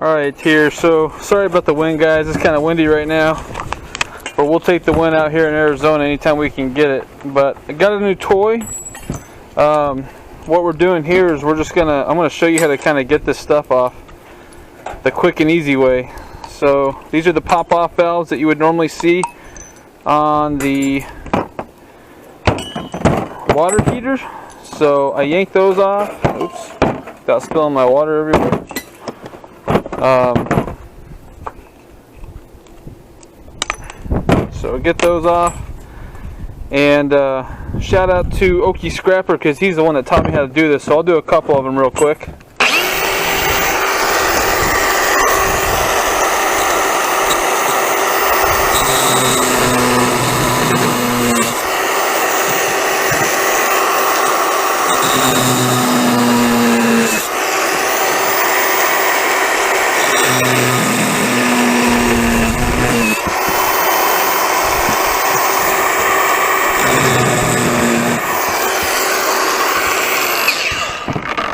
Alright here, so sorry about the wind guys, it's kind of windy right now, but we'll take the wind out here in Arizona anytime we can get it. But I got a new toy. What we're doing here is I'm gonna show you how to kind of get this stuff off the quick and easy way. So these are the pop-off valves that you would normally see on the water heater. So I yanked those off. Oops, without spilling my water everywhere. So get those off, and shout out to Okie Scrapper because he's the one that taught me how to do this. So I'll do a couple of them real quick.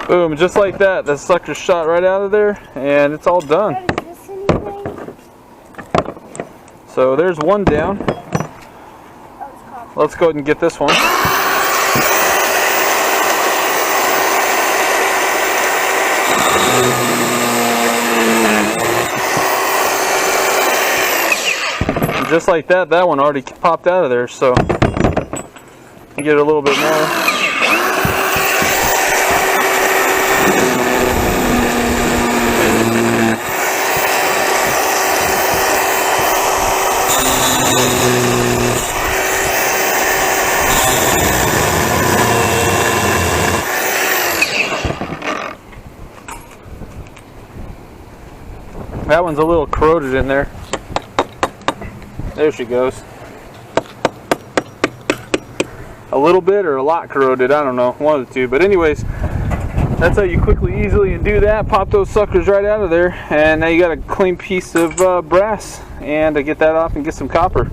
Boom, just like that, the sucker shot right out of there, and it's all done. So there's one down. Let's go ahead and get this one. And just like that, that one already popped out of there, so get a little bit more. That one's a little corroded in there. There she goes. A little bit or a lot corroded, I don't know, one of the two. But anyways, that's how you quickly, easily do that. Pop those suckers right out of there, and now you got a clean piece of brass. And to get that off and get some copper.